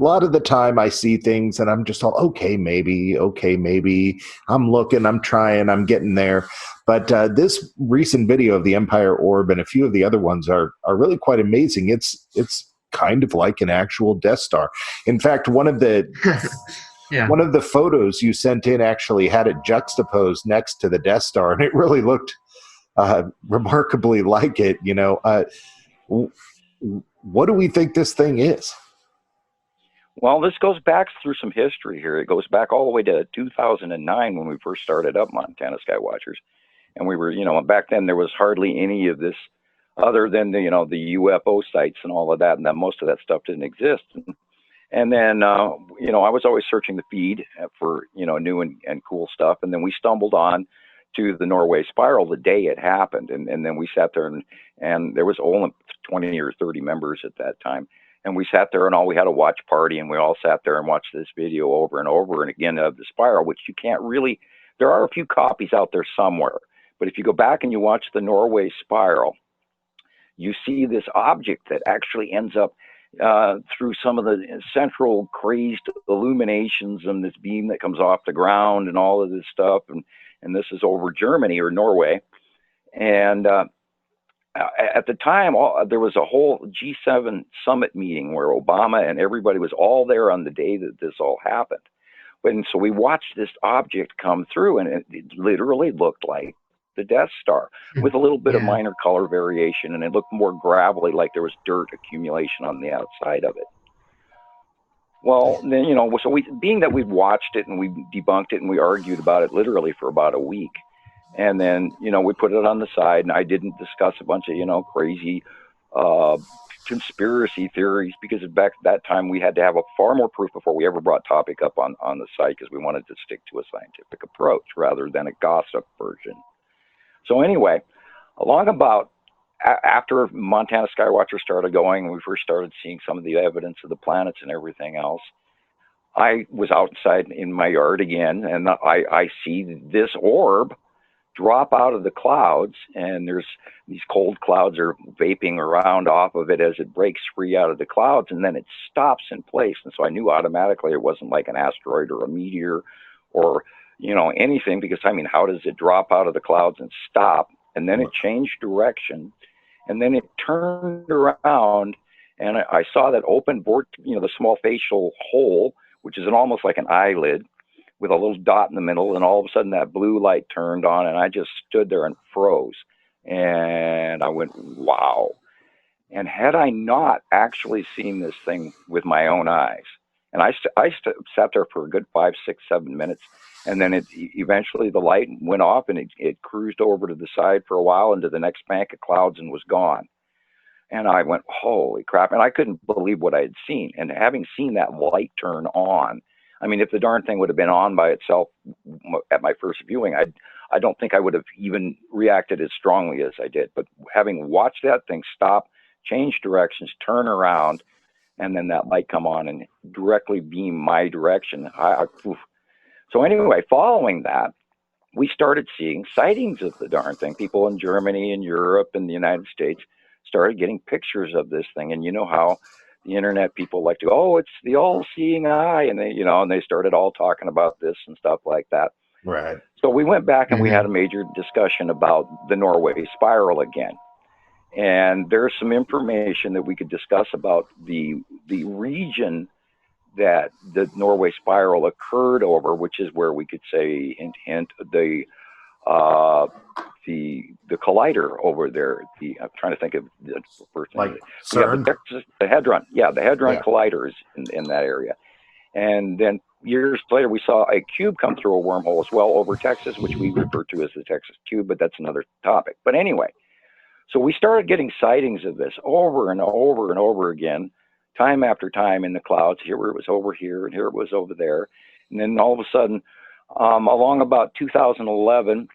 lot of the time I see things and I'm just all, okay, maybe, I'm looking, I'm trying, I'm getting there. But this recent video of the Empire Orb and a few of the other ones are really quite amazing. It's kind of like an actual Death Star. In fact, one of the Yeah. one of the photos you sent in actually had it juxtaposed next to the Death Star, and it really looked remarkably like it. What do we think this thing is? Well, this goes back through some history here. It goes back all the way to 2009 when we first started up Montana Skywatchers. And we were, back then there was hardly any of this other than the UFO sites and all of that. And then most of that stuff didn't exist. And then, I was always searching the feed for, new and cool stuff. And then we stumbled on to the Norway spiral the day it happened. And then we sat there and there was only 20 or 30 members at that time. And we sat there and all we had a watch party, and we all sat there and watched this video over and over and again of the spiral, which you can't really, there are a few copies out there somewhere. But if you go back and you watch the Norway spiral, you see this object that actually ends up through some of the central crazed illuminations and this beam that comes off the ground and all of this stuff. And this is over Germany or Norway. And at the time, there was a whole G7 summit meeting where Obama and everybody was all there on the day that this all happened. And so we watched this object come through, and it literally looked like the Death Star with a little bit of minor color variation, and it looked more gravelly, like there was dirt accumulation on the outside of it. Well, then, so being that we've watched it and we debunked it and we argued about it literally for about a week. And then, we put it on the side, and I didn't discuss a bunch of, crazy conspiracy theories, because back at that time we had to have a far more proof before we ever brought topic up on the site, because we wanted to stick to a scientific approach rather than a gossip version. So anyway, along about after Montana Skywatcher started going, we first started seeing some of the evidence of the planets and everything else. I was outside in my yard again, and I see this orb drop out of the clouds, and there's these cold clouds are vaping around off of it as it breaks free out of the clouds, and then it stops in place. And so I knew automatically it wasn't like an asteroid or a meteor or anything, because how does it drop out of the clouds and stop? And then it changed direction, and then it turned around, and I saw that open board, the small facial hole, which is almost like an eyelid with a little dot in the middle, and all of a sudden that blue light turned on, and I just stood there and froze. And I went, wow. And had I not actually seen this thing with my own eyes, and I sat there for a good 5, 6, 7 minutes, and then eventually the light went off, and it cruised over to the side for a while into the next bank of clouds and was gone. And I went, holy crap. And I couldn't believe what I had seen. And having seen that light turn on, if the darn thing would have been on by itself at my first viewing, I don't think I would have even reacted as strongly as I did. But having watched that thing stop, change directions, turn around, and then that light come on and directly beam my direction. So anyway, following that, we started seeing sightings of the darn thing. People in Germany and Europe and the United States started getting pictures of this thing. And you know how the internet people like to, it's the all-seeing eye. And they started all talking about this and stuff like that. Right. So we went back and we had a major discussion about the Norway spiral again. And there's some information that we could discuss about the region that the Norway spiral occurred over, which is where we could say, hint, the collider over there. I'm trying to think of the first name. The Hadron. Yeah, the Hadron Collider is in that area. And then years later, we saw a cube come through a wormhole as well over Texas, which we refer to as the Texas Cube, but that's another topic. But anyway, so we started getting sightings of this over and over and over again, time after time in the clouds. Here it was over here, and here it was over there. And then all of a sudden, along about 2011,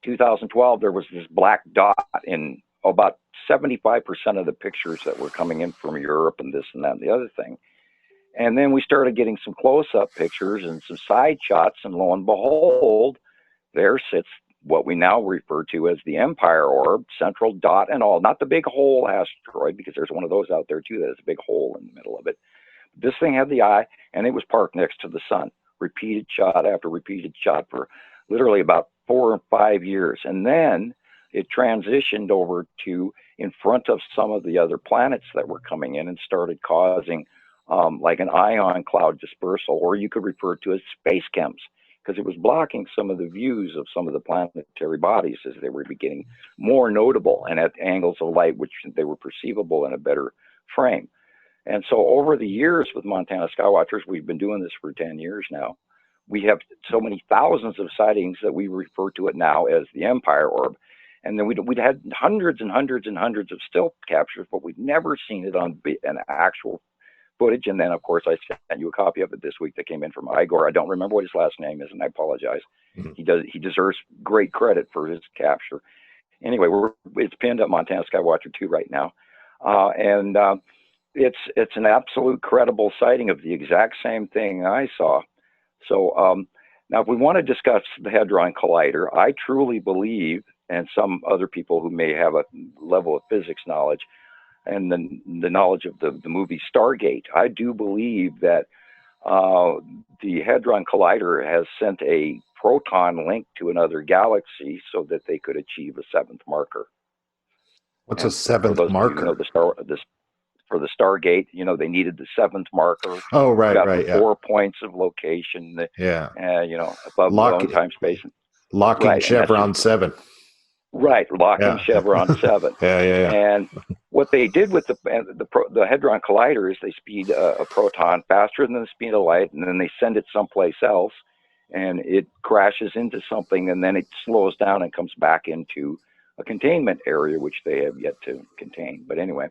2012, there was this black dot in about 75% of the pictures that were coming in from Europe and this and that and the other thing. And then we started getting some close-up pictures and some side shots, and lo and behold, there sits what we now refer to as the Empire Orb, central dot and all. Not the big hole asteroid, because there's one of those out there too that has a big hole in the middle of it. this thing had the eye, and it was parked next to the sun. Repeated shot after repeated shot for literally about 4 or 5 years. And then it transitioned over to in front of some of the other planets that were coming in and started causing like an ion cloud dispersal, or you could refer to as space chems, because it was blocking some of the views of some of the planetary bodies as they were beginning more notable and at angles of light which they were perceivable in a better frame. And so over the years with Montana Skywatchers, we've been doing this for 10 years now. We have so many thousands of sightings that we refer to it now as the Empire Orb. And then we'd had hundreds and hundreds and hundreds of still captures, but we've never seen it on an actual footage. And then, of course, I sent you a copy of it this week that came in from Igor. I don't remember what his last name is, and I apologize. Mm-hmm. He deserves great credit for his capture. Anyway, it's pinned at Montana Skywatcher 2 right now. It's an absolute credible sighting of the exact same thing I saw. So now if we want to discuss the Hadron Collider, I truly believe, and some other people who may have a level of physics knowledge and the knowledge of the movie Stargate, I do believe that the Hadron Collider has sent a proton link to another galaxy so that they could achieve a seventh marker. What's a seventh marker? For the Stargate, they needed the seventh marker. Oh, right. 4 points of location. Above time, space. Locking Chevron 7. Right, locking Chevron 7. Yeah. And what they did with the Hadron Collider is they speed a proton faster than the speed of light, and then they send it someplace else, and it crashes into something, and then it slows down and comes back into a containment area, which they have yet to contain. But anyway.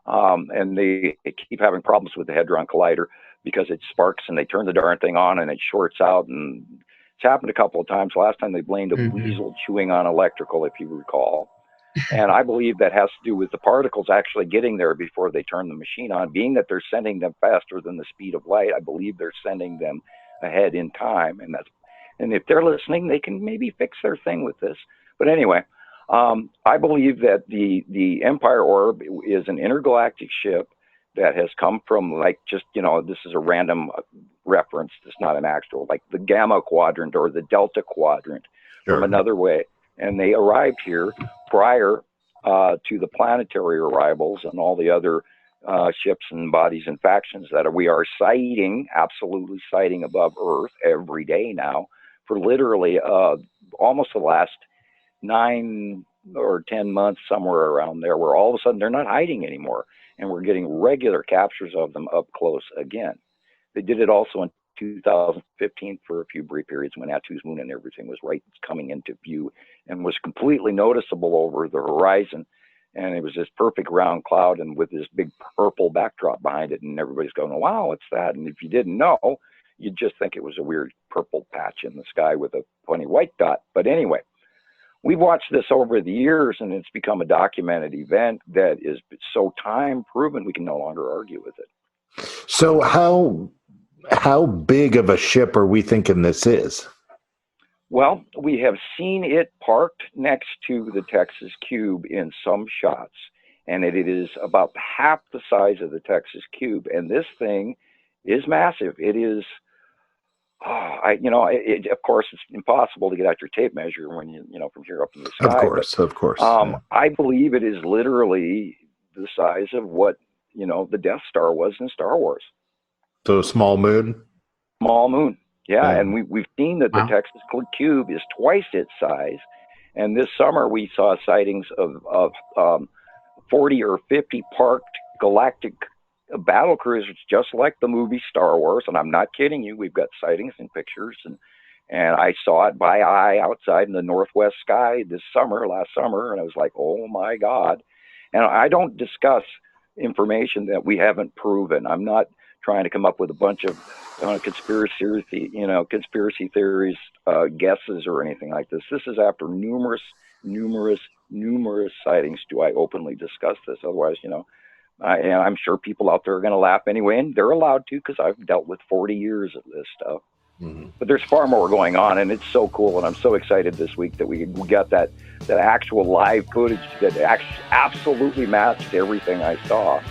And they keep having problems with the Hadron Collider because it sparks and they turn the darn thing on and it shorts out. And it's happened a couple of times. Last time they blamed a weasel chewing on electrical, if you recall. And I believe that has to do with the particles actually getting there before they turn the machine on. Being that they're sending them faster than the speed of light, I believe they're sending them ahead in time. And if they're listening, they can maybe fix their thing with this. But anyway. I believe that the Empire Orb is an intergalactic ship that has come from this is a random reference. It's not an actual, like the Gamma Quadrant or the Delta Quadrant from another way. And they arrived here prior to the planetary arrivals and all the other ships and bodies and factions that we are absolutely sighting above Earth every day now for literally almost the last 9 or 10 months, somewhere around there, where all of a sudden they're not hiding anymore, and we're getting regular captures of them up close again. They did it also in 2015 for a few brief periods when Atu's moon and everything was right coming into view and was completely noticeable over the horizon, and it was this perfect round cloud and with this big purple backdrop behind it, and everybody's going, wow, what's that? And if you didn't know, you'd just think it was a weird purple patch in the sky with a funny white dot. But anyway, we've watched this over the years, and it's become a documented event that is so time proven we can no longer argue with it. So how big of a ship are we thinking this is? Well, we have seen it parked next to the Texas Cube in some shots, and it is about half the size of the Texas Cube. And this thing is massive. It is. Of course, it's impossible to get out your tape measure when from here up in the sky. Of course. I believe it is literally the size of what the Death Star was in Star Wars. So small moon. Small moon, yeah. And we've seen that the Texas Cube is twice its size. And this summer we saw sightings of 40 or 50 parked galactic battle cruisers, just like the movie Star Wars, and I'm not kidding you. We've got sightings and pictures, and I saw it by eye outside in the northwest sky last summer, and I was like, oh my God. And I don't discuss information that we haven't proven. I'm not trying to come up with a bunch of conspiracy theories, guesses or anything like this. This is after numerous sightings do I openly discuss this. Otherwise, and I'm sure people out there are going to laugh anyway, and they're allowed to because I've dealt with 40 years of this stuff. Mm-hmm. But there's far more going on, and it's so cool, and I'm so excited this week that we got that actual live footage that absolutely matched everything I saw.